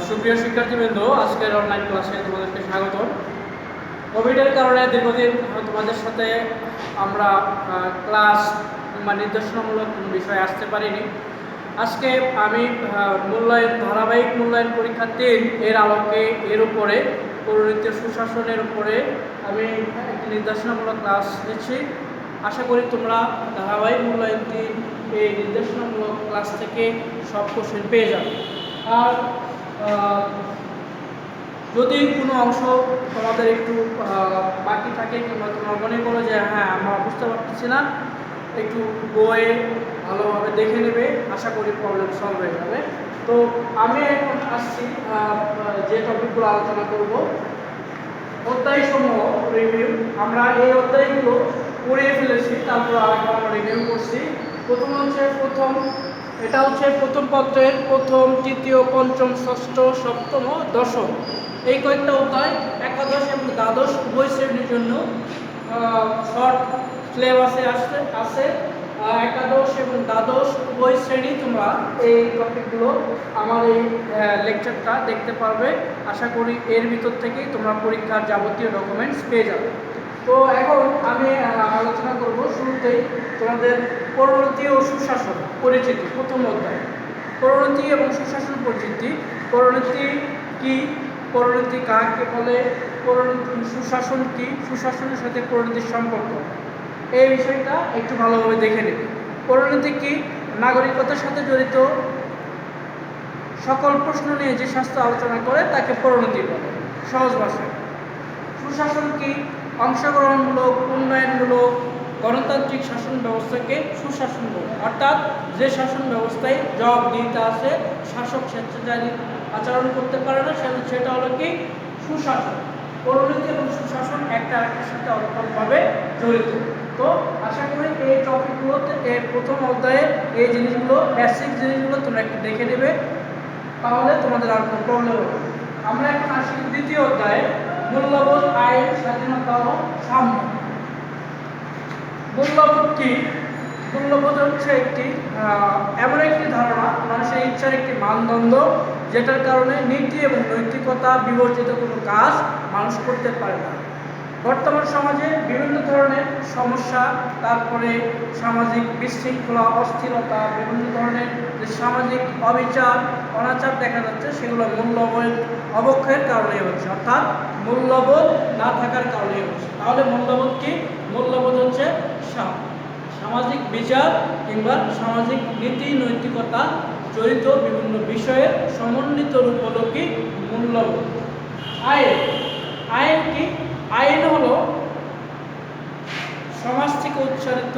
সুপ্রিয় শিক্ষার্থীবৃন্দ, আজকের অনলাইন ক্লাসে তোমাদেরকে স্বাগত। কোভিডের কারণে দীর্ঘদিন তোমাদের সাথে আমরা ক্লাস বা নির্দেশনামূলক কোনো বিষয়ে আসতে পারিনি। আজকে আমি ধারাবাহিক মূল্যায়ন পরীক্ষা 3 এর আলোকে এর উপরে পরিণত সুশাসনের উপরে আমি একটি নির্দেশনামূলক ক্লাস দিচ্ছি। আশা করি তোমরা ধারাবাহিক মূল্যায়ন 3 এই নির্দেশনামূলক ক্লাস থেকে সব কোশ্চেন পেয়ে যাবে। আর যদি কোনো অংশ তোমাদের একটু বাকি থাকে কিংবা তোমরা মনে করো যে হ্যাঁ আমরা বুঝতে পারতেছি না, একটু বইয়ে ভালোভাবে দেখে নেবে, আশা করি প্রবলেম সলভ হয়ে যাবে। তো আমি এখন আসছি যে টপিকগুলো আলোচনা করব, অধ্যায়সমূহ রিভিউ। আমরা এই অধ্যায়গুলো পড়িয়ে ফেলেছি, তারপর আরেকবার আমরা রিভিউ করছি। এটা হচ্ছে প্রথম পত্রের প্রথম, তৃতীয়, পঞ্চম, ষষ্ঠ, সপ্তম, দশম এই কয়েকটা অধ্যায় একাদশ এবং দ্বাদশ উভয় শ্রেণীর জন্য শর্ট সিলেবাসে আছে। একাদশ এবং দ্বাদশ উভয় শ্রেণী তোমরা এই টপিকগুলো আমার এই লেকচারটা দেখতে পারবে। আশা করি এর ভিতর থেকেই তোমরা পরীক্ষার যাবতীয় ডকুমেন্টস পেয়ে যাবে। তো এখন আমি আলোচনা করব শুরুতেই তোমাদের পরিণতি ও সুশাসন পরিচিতি। প্রথম অধ্যায় পরিণতি এবং সুশাসন পরিচিতি। পরিণতি কি, পরিণতি কাকে বলে, সুশাসন কি, সুশাসনের সাথে পরিণতির সম্পর্ক, এই বিষয়টা একটু ভালোভাবে দেখে নেবে। পরিণতি কি? নাগরিকতার সাথে জড়িত সকল প্রশ্ন নিয়ে যে শাস্ত্র আলোচনা করে তাকে পরিণতি বলে সহজ ভাষায়। সুশাসন কি? অংশগ্রহণমূলক, উন্নয়নমূলক, গণতান্ত্রিক শাসন ব্যবস্থাকে সুশাসন বলে। অর্থাৎ যে শাসন ব্যবস্থায় জবাবদিহিতা আছে, শাসক স্বেচ্ছাচারী আচরণ করতে পারে না, সেটা হলো কি সুশাসন। পরিণতি এবং সুশাসন একটা আরেকটার সাথে অর্থভাবে জড়িত। তো আশা করি এই টপিকগুলোতে প্রথম অধ্যায়ে এই জিনিসগুলো, বেসিক জিনিসগুলো তোমরা একটু দেখে নেবে, তাহলে তোমাদের আর কোনো প্রবলেম হবে। আমরা এখন আসি দ্বিতীয় অধ্যায়ে, মূল্যবোধ, আইন, স্বাধীনতা ও সাম্য। মূল্যবোধ কি? মূল্যবোধ হচ্ছে এমন একটি ধারণা, মানুষের ইচ্ছার একটি মানদণ্ড, যেটার কারণে নীতি এবং নৈতিকতা বিবর্জিত কোনো কাজ মানুষ করতে পারে না। বর্তমান সমাজে বিভিন্ন ধরনের সমস্যা, তারপরে সামাজিক বিশৃঙ্খলা, অস্থিরতা, বিভিন্ন ধরনের যে সামাজিক অবিচার, অনাচার দেখা যাচ্ছে, সেগুলো মূল্যবোধ অবক্ষয়ের কারণে হচ্ছে, অর্থাৎ মূল্যবোধ না থাকার কারণে হচ্ছে। তাহলে মূল্যবোধ কি? মূল্যবোধ হচ্ছে সামাজিক বিচার কিংবা সামাজিক নীতি নৈতিকতা জড়িত বিভিন্ন বিষয়ের সমন্বিত রূপ হলো কি মূল্যবোধ। আইন, আইন কি? আইন হলো সমাজ থেকে উচ্চারিত,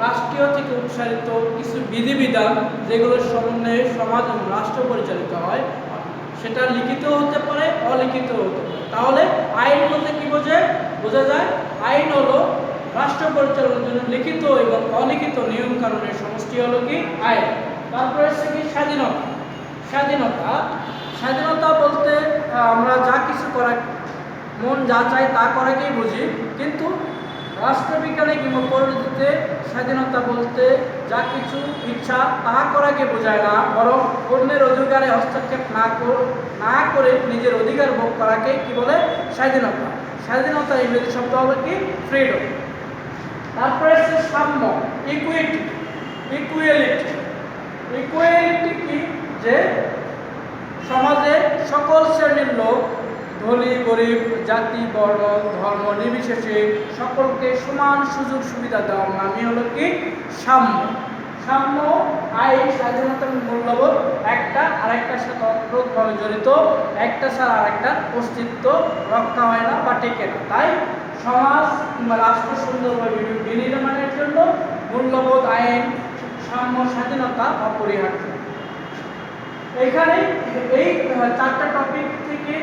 রাষ্ট্রীয় থেকে উচ্চারিত কিছু বিধিবিধান, যেগুলোর সমন্বয়ে সমাজ এবং রাষ্ট্র পরিচালিত হয়। সেটা লিখিত হতে পারে, অলিখিত হতে পারে। তাহলে আইন বলতে কি বোঝা যায়? আইন হলো রাষ্ট্র পরিচালনার জন্য লিখিত এবং অলিখিত নিয়ম কানুনের সমষ্টি হলো কি আইন। তারপরে হচ্ছে কি স্বাধীনতা। স্বাধীনতা, স্বাধীনতা বলতে আমরা যা কিছু করা, মন যা চায় তা করাকেই বুঝি, কিন্তু রাষ্ট্রবিজ্ঞানে কিংবা পরিণতিতে স্বাধীনতা বলতে যা কিছু ইচ্ছা তাহা করাকে বোঝায় না, বরং অন্যের অধিকারে হস্তক্ষেপ না করে নিজের অধিকার ভোগ করাকে কি বলে? স্বাধীনতা। স্বাধীনতা ইংরেজি শব্দ হলো কি ফ্রিডম। তারপরে হচ্ছে সাম্য, ইকুইটি, ইকুয়ালিটি। ইকুয়ালিটি কি? যে সমাজে সকল শ্রেণীর লোক, ধনী গরিব, জাতি বর্ণ ধর্ম নির্বিশেষে সকলকে সমান সুযোগ সুবিধা দেওয়ার নামই হলো কি সাম্য। সাম্য, আইন, স্বাধীনতা এবং মূল্যবোধ একটা আরেকটার সাথে ওতপ্রোতভাবে জড়িত, একটা ছাড়া আরেকটার অস্তিত্ব রক্ষা হয় না বা টেকে না। তাই সমাজ কিংবা রাষ্ট্র সুন্দরভাবে বিনির্মাণের জন্য মূল্যবোধ, আইন, সাম্য, স্বাধীনতা অপরিহার্য। এখানে এই চারটা টপিক থেকে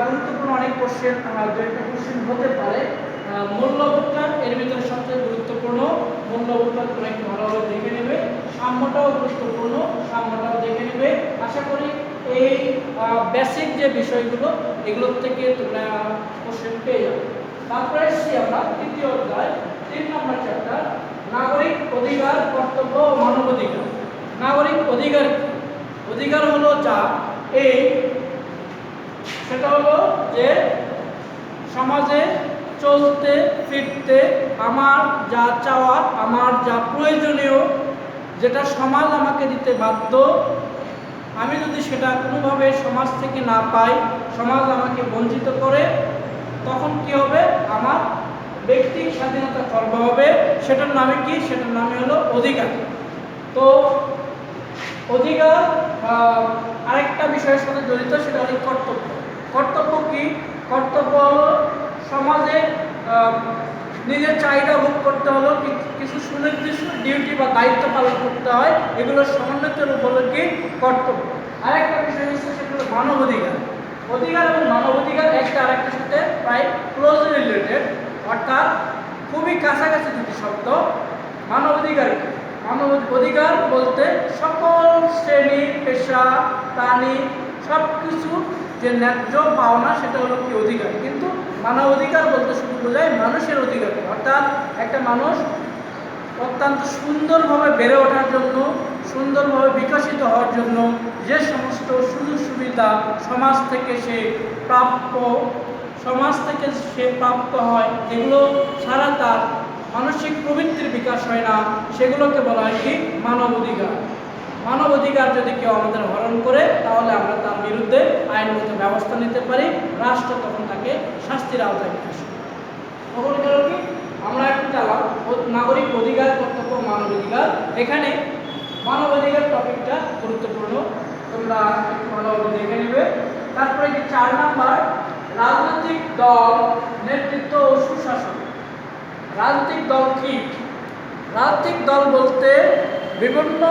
গুরুত্বপূর্ণ অনেক কোশ্চেন, দু একটা কোশ্চেন হতে পারে। মূল্যবোধটা এর ভিতরে সবচেয়ে গুরুত্বপূর্ণ, মূল্যবোধটা তোমরা একটু ভালোভাবে দেখে নেবে। সাম্যটাও গুরুত্বপূর্ণ, সাম্যটাও দেখে নেবে। আশা করি এই বেসিক যে বিষয়গুলো, এগুলোর থেকে তোমরা কোশ্চেন পেয়ে যাবে। তারপরে এসেছি আমরা তৃতীয় অধ্যায়, 3 নম্বর চ্যাপ্টার, নাগরিক অধিকার, কর্তব্য ও মানবাধিকার। নাগরিক অধিকার, অধিকার হলো যা এই সেটা হলো যে সমাজে চলতে ফিরতে আমার যা চাওয়া, আমার যা প্রয়োজনীয়, যেটা সমাজ আমাকে দিতে বাধ্য, আমি যদি সেটা কোনোভাবে সমাজ থেকে না পাই, সমাজ আমাকে বঞ্চিত করে, তখন কি হবে? আমার ব্যক্তির স্বাধীনতা খর্ব হবে। সেটার নামে কি? সেটার নামে হলো অধিকার। তো অধিকার আরেকটা বিষয়ের সাথে জড়িত, সেটা হলো কর্তব্য। কর্তব্য কি? কর্তব্য হলো সমাজে নিজের চাহিদা ভোগ করতে হলো, কিছু সুনির্দিষ্ট ডিউটি বা দায়িত্ব পালন করতে হয়। এগুলোর সমন্বিত রূপ হলো কি? কর্তব্য। আরেকটা বিষয় হচ্ছে সেটা হলো মানবাধিকার। অধিকার এবং মানবাধিকার একটা আরেকটার সাথে প্রায় ক্লোজলি রিলেটেড, অর্থাৎ খুবই কাছাকাছি দুটি শব্দ। মানবাধিকার কি? মানব অধিকার বলতে সকল শ্রেণী, পেশা, প্রাণী সব কিছু যে ন্যায্য পাওনা, সেটা হলো কি? অধিকার। কিন্তু মানব অধিকার বলতে শুধু বোঝায় মানুষের অধিকার, অর্থাৎ একটা মানুষ অত্যন্ত সুন্দরভাবে বেড়ে ওঠার জন্য, সুন্দরভাবে বিকশিত হওয়ার জন্য যে সমস্ত সুযোগ সুবিধা সমাজ থেকে সে প্রাপ্ত হয়, যেগুলো ছাড়া তার মানসিক প্রবৃত্তির বিকাশ হয় না, সেগুলোকে বলা হয় কি? মানব অধিকার। মানব অধিকার যদি কেউ আমাদের হরণ করে, তাহলে আমরা তার বিরুদ্ধে আইনগত ব্যবস্থা নিতে পারি, রাষ্ট্র তখন তাকে শাস্তির আওতায় নিয়ে আসে। তখন গেল কি? আমরা একটু চালাম নাগরিক অধিকার, কর্তব্য, মানব অধিকার। এখানে মানব অধিকার টপিকটা গুরুত্বপূর্ণ, তোমরা একটু ভালোভাবে দেখে নেবে। তারপরে কি 4 নাম্বার, রাজনৈতিক দল, নেতৃত্ব ও সুশাসন। রাজনৈতিক দল কি? রাজনৈতিক দল বলতে বিভিন্ন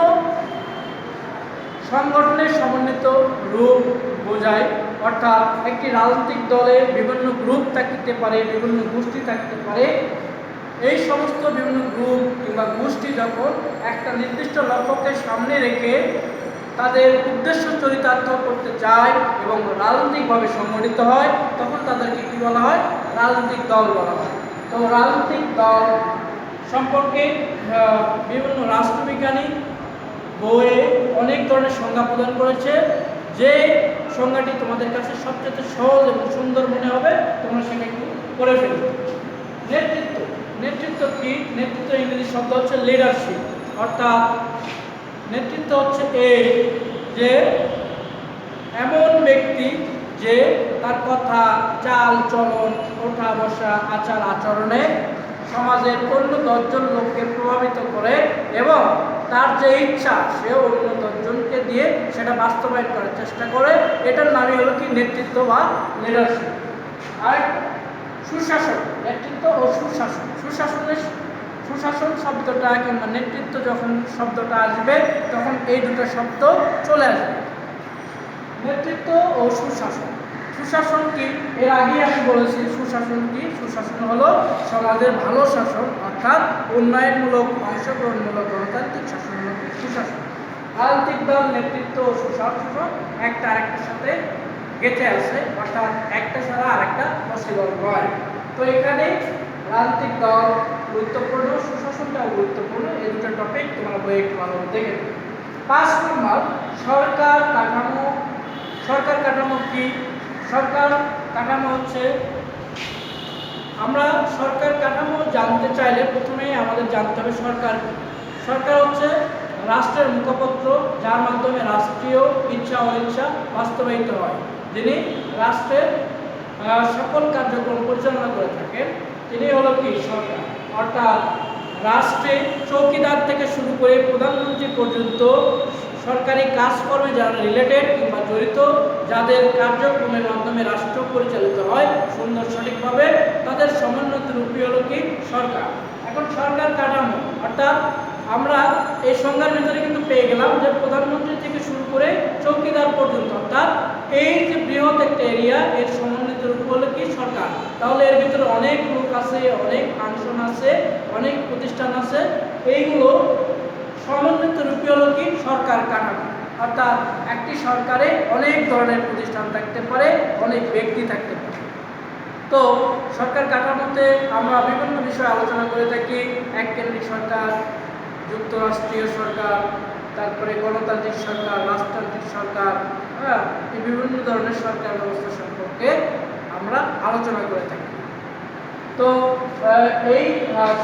সংগঠনের সমন্বিত রূপ বোঝায়, অর্থাৎ একটি রাজনৈতিক দলে বিভিন্ন গ্রুপ থাকতে পারে, বিভিন্ন গোষ্ঠী থাকতে পারে। এই সমস্ত বিভিন্ন গ্রুপ কিংবা গোষ্ঠী যখন একটা নির্দিষ্ট লক্ষ্যকে সামনে রেখে তাদের উদ্দেশ্য চরিতার্থ করতে যায় এবং রাজনৈতিকভাবে সংগঠিত হয়, তখন তাদেরকে কী বলা হয়? রাজনৈতিক দল বলা হয়। তো রাজনৈতিক দল সম্পর্কে বিভিন্ন রাষ্ট্রবিজ্ঞানী বইয়ে অনেক ধরনের সংজ্ঞা প্রদান করেছে। যে সংজ্ঞাটি তোমাদের কাছে সবচেয়ে সহজ এবং সুন্দর মনে হবে, তোমরা সেটা একটু করে ফেলবে। নেতৃত্ব। নেতৃত্ব কি? নেতৃত্ব ইংরেজি শব্দ হচ্ছে লিডারশিপ, অর্থাৎ নেতৃত্ব হচ্ছে এই যে এমন ব্যক্তি যে তার কথা, চাল চলন, ওঠা বসা, আচার আচরণে সমাজের অন্য 10 জন লোককে প্রভাবিত করে এবং তার যে ইচ্ছা সে অন্য 10 জনকে দিয়ে সেটা বাস্তবায়ন করার চেষ্টা করে। এটার নামই হলো কি? নেতৃত্ব বা লিডারশিপ। আর সুশাসন। নেতৃত্ব ও সুশাসন। সুশাসন শব্দটা কিংবা নেতৃত্ব যখন শব্দটা আসবে, তখন এই দুটো শব্দ চলে আসবে, নেতৃত্ব ও সুশাসন। সুশাসন কি? এর আগেই আমি বলেছি সুশাসন কি। সুশাসন হলো সমাজের ভালো শাসন, অর্থাৎ উন্নয়নমূলক, অংশগ্রহণমূলক গণতান্ত্রিক শাসন হলো সুশাসন। রাজনৈতিক দল, নেতৃত্ব ও সুশাসন একটা আরেকটার সাথে গেঁথে আছে, অর্থাৎ একটা ছাড়া আরেকটা পসিবল নয়। তো এখানে রাজনৈতিক দল গুরুত্বপূর্ণ, সুশাসনটাও গুরুত্বপূর্ণ। এই দুটো টপিক তোমরা বইয়ে একটু ভালোভাবে দেখে নেবে। 5 নম্বর, সরকার কাঠামো। সরকার কাঠামো কি? সরকার কাঠামো হচ্ছে, আমরা সরকার কাঠামো জানতে চাইলে প্রথমেই আমাদের জানতে হবে সরকার কি। সরকার হচ্ছে রাষ্ট্রের মুখপত্র, যার মাধ্যমে রাষ্ট্রীয় ইচ্ছা অনিচ্ছা বাস্তবায়িত হয়। যিনি রাষ্ট্রের সকল কার্যক্রম পরিচালনা করে থাকেন, তিনি হলো কি? সরকার। অর্থাৎ রাষ্ট্রে চৌকিদার থেকে শুরু করে প্রধানমন্ত্রী পর্যন্ত সরকারি কাজকর্মে যারা রিলেটেড কিংবা জড়িত, যাদের কার্যক্রমের মাধ্যমে রাষ্ট্র পরিচালিত হয় সুন্দর সঠিকভাবে, তাদের সমন্বিত রূপই হলো কি? সরকার। এখন সরকার কাঠামো, অর্থাৎ আমরা এই সংজ্ঞার ভিতরে কিন্তু পেয়ে গেলাম যে প্রধানমন্ত্রী থেকে শুরু করে চৌকিদার পর্যন্ত, অর্থাৎ এই যে বৃহৎ একটা এরিয়া, এর সমন্বিত রূপ হলো কি? সরকার। তাহলে এর ভিতরে অনেক লোক আছে, অনেক ফাংশন আছে, অনেক প্রতিষ্ঠান আছে, এইগুলো সমন্বিত রূপে হলো কি? সরকার কাঠামো। অর্থাৎ একটি সরকারে অনেক ধরনের প্রতিষ্ঠান থাকতে পারে, অনেক ব্যক্তি থাকতে পারে। তো সরকার কাঠামোতে আমরা বিভিন্ন বিষয়ে আলোচনা করে থাকি। এককেন্দ্রিক সরকার, যুক্তরাষ্ট্রীয় সরকার, তারপরে গণতান্ত্রিক সরকার, রাজতান্ত্রিক সরকার, এই বিভিন্ন ধরনের সরকার ব্যবস্থা সম্পর্কে আমরা আলোচনা করে থাকি। তো এই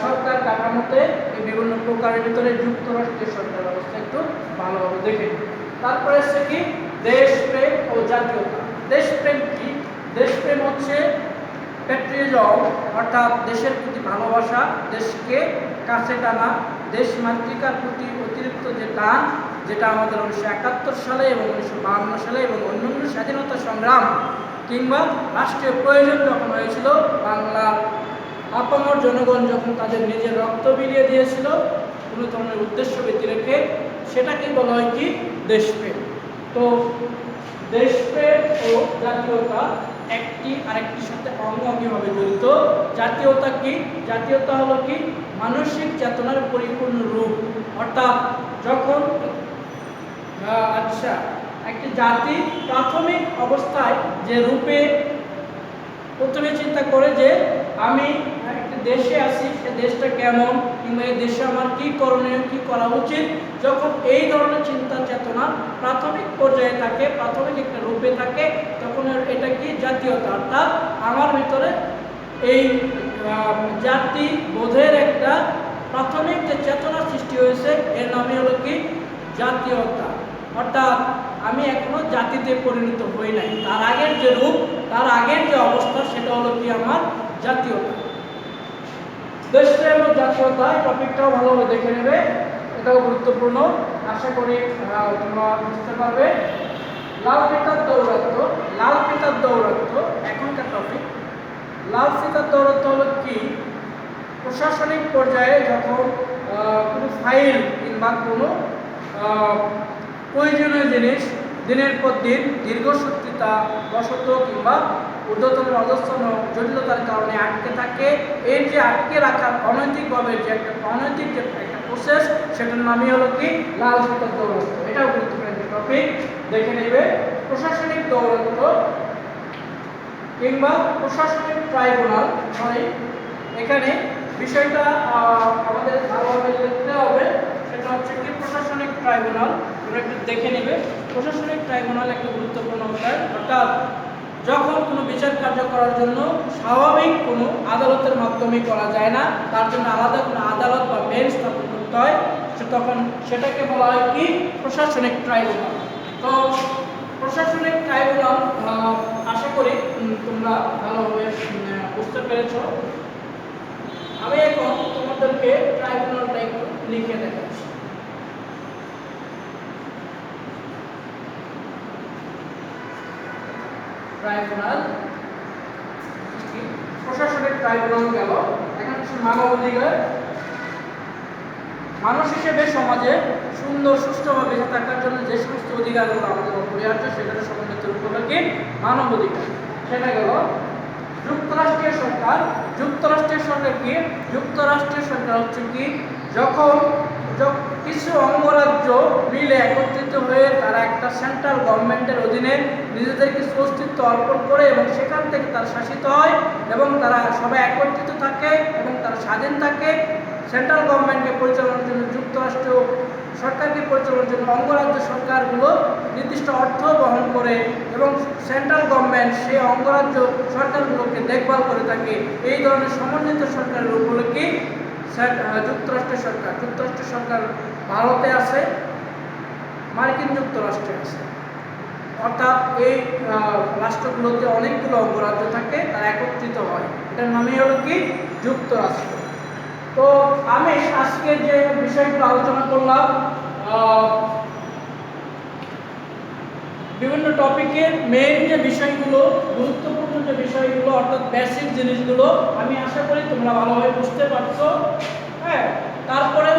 সরকার কাঠামোতে এই বিভিন্ন প্রকারের ভিতরে যুক্তরাষ্ট্রের সরকার ব্যবস্থা একটু ভালোভাবে দেখে নিই। তারপরে হচ্ছে কি দেশপ্রেম ও জাতীয়তা। দেশপ্রেম কি? দেশপ্রেম হচ্ছে প্যাট্রিয়টিজম, অর্থাৎ দেশের প্রতি ভালোবাসা, দেশকে কাছে টানা, দেশ মাতৃকার প্রতি অতিরিক্ত যে টান, যেটা আমাদের 1971 সালে এবং 1952 সালে এবং অন্যান্য স্বাধীনতা সংগ্রাম কিংবা রাষ্ট্রীয় প্রয়োজন যখন হয়েছিল, বাংলার আপামর জনগণ যখন তাদের নিজের রক্ত বিলিয়ে দিয়েছিল কোনো ধরনের উদ্দেশ্য ব্যতি রেখে, সেটাকেই বলা হয় কি দেশপ্রেম। তো দেশপ্রেম ও জাতীয়তা একটি আরেকটির সাথে অঙ্গাঙ্গিভাবে জড়িত। জাতীয়তা কি? জাতীয়তা হলো কি মানসিক চেতনার পরিপূর্ণ রূপ, অর্থাৎ যখন একটি জাতি প্রাথমিক অবস্থায় যে রূপে প্রথমে চিন্তা করে যে আমি একটা দেশে আছি, সে দেশটা কেমন, কিংবা এই দেশে আমার কি করণীয়, কি করা উচিত, যখন এই ধরনের চিন্তা চেতনা প্রাথমিক পর্যায়ে থাকে, প্রাথমিক একটা রূপে থাকে, তখন এটা কি জাতীয়তা, অর্থাৎ আমার ভিতরে এই জাতি বোধের একটা প্রাথমিক যে চেতনা সৃষ্টি হয়েছে, এর নামই হলো কি জাতীয়তা। অর্থাৎ আমি এখনো জাতিতে পরিণত হই নাই, তার আগের যে রূপ, তার আগের যে অবস্থা, সেটা হলো কি আমার জাতীয়তা। দেশপ্রেম ও জাতীয়তা এই টপিকটাও ভালোভাবে দেখে নেবে, এটাও গুরুত্বপূর্ণ, আশা করি তোমরা বুঝতে পারবে। লাল ফিতার দৌরাত্ম্য। লাল ফিতার দৌরাত্ম্য এখনকার টপিক। লাল ফিতার দৌরাত্ম্য হলো কি প্রশাসনিক পর্যায়ে যখন কোনো ফাইল কিংবা কোনো প্রয়োজনীয় জিনিস দিনের পর দিন দীর্ঘসূত্রিতা বশত কিংবা ঊর্ধ্বতন অধস্তন জটিলতার কারণে আটকে থাকে, এই যে আটকে রাখার অনৈতিকভাবে যে একটা অনৈতিক যে একটা প্রসেস, সেটার নামই হলো কি লাল ফিতার দৌরাত্ম্য। এটাও গুরুত্বপূর্ণ একটা টপিক, দেখে নেবে। প্রশাসনিক দৌরাত্ম্য কিংবা প্রশাসনিক ট্রাইব্যুনাল, এখানে বিষয়টা আমাদের ভালোভাবে দেখতে হবে। সেটা হচ্ছে কি প্রশাসনিক ট্রাইব্যুনাল, তোমরা একটু দেখে নেবে। প্রশাসনিক ট্রাইব্যুনাল একটা গুরুত্বপূর্ণ বিষয়, অর্থাৎ যখন কোনো বিচার কার্য করার জন্য স্বাভাবিক কোনো আদালতের মাধ্যমে করা যায় না, তার জন্য আলাদা কোনো আদালত বা বেঞ্চ স্থাপন করতে হয়, তখন সেটাকে বলা হয় কি প্রশাসনিক ট্রাইব্যুনাল। তো প্রশাসনিক ট্রাইব্যুনাল আশা করি তোমরা ভালোভাবে বুঝতে পেরেছ। আমি এখন তোমাদেরকে ট্রাইব্যুনালটা একটু লিখে দেখাচ্ছি। ট্রাইব্যুনাল, প্রশাসনিক ট্রাইব্যুনাল গেল। এখন মানবাধিকার। মানুষ হিসেবে সমাজে সুন্দর সুষ্ঠুভাবে বেঁচে থাকার জন্য যে সমস্ত অধিকারগুলো আমাদের অপরিহার্য, সেটাকে সমন্বিত রূপ হলো কি মানবাধিকার। সেটা গেল। যুক্তরাষ্ট্রীয় সরকার। যুক্তরাষ্ট্রীয় সরকার কি? যুক্তরাষ্ট্রীয় সরকার হচ্ছে কি যখন কিছু অঙ্গরাজ্য মিলে একত্রিত হয়ে তারা একটা সেন্ট্রাল গভর্নমেন্টের অধীনে নিজেদের কিছু অস্তিত্ব অর্পণ করে এবং সেখান থেকে তারা শাসিত হয় এবং তারা সবাই একত্রিত থাকে এবং তারা স্বাধীন থাকে। সেন্ট্রাল গভর্নমেন্টকে পরিচালনার জন্য, যুক্তরাষ্ট্র সরকারকে পরিচালনার জন্য অঙ্গরাজ্য সরকারগুলো নির্দিষ্ট অর্থ বহন করে এবং সেন্ট্রাল গভর্নমেন্ট সেই অঙ্গরাজ্য সরকারগুলোকে দেখভাল করে থাকে। এই ধরনের সমন্বিত সরকারের রূপ হলো কি যুক্তরাষ্ট্রের সরকার। যুক্তরাষ্ট্রের সরকার ভারতে আছে, মার্কিন যুক্তরাষ্ট্রে আছে, অর্থাৎ এই রাষ্ট্রগুলোতে অনেকগুলো অঙ্গরাজ্য থাকে, তারা একত্রিত হয়, এটার নামই হলো কি যুক্তরাষ্ট্র। তো আমি আজকে যে বিষয়গুলো আলোচনা করলাম, বিভিন্ন টপিকের মেইন যে বিষয়গুলো, গুরুত্বপূর্ণ যে বিষয়গুলো, অর্থাৎ বেসিক জিনিসগুলো, আমি আশা করি তোমরা ভালোভাবে বুঝতে পারছো। হ্যাঁ, তারপরে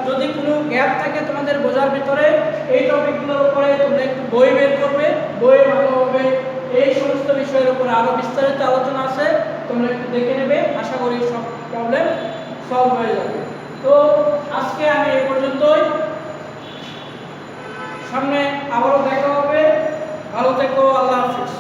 যদি কোনো গ্যাপ থাকে তোমাদের বোঝার ভিতরে, এই টপিকগুলোর উপরে তোমরা একটু বই বের করবে, বই ভালোভাবে এই সমস্ত বিষয়ের উপরে আরও বিস্তারিত আলোচনা আছে, তোমরা একটু দেখে নেবে। আশা করি সব প্রবলেম সলভ হয়ে যাবে। তো আজকে আমি এই পর্যন্তই, সামনে আবারও দেখা হবে। ভালো থেকো, আল্লাহ হাফিজ।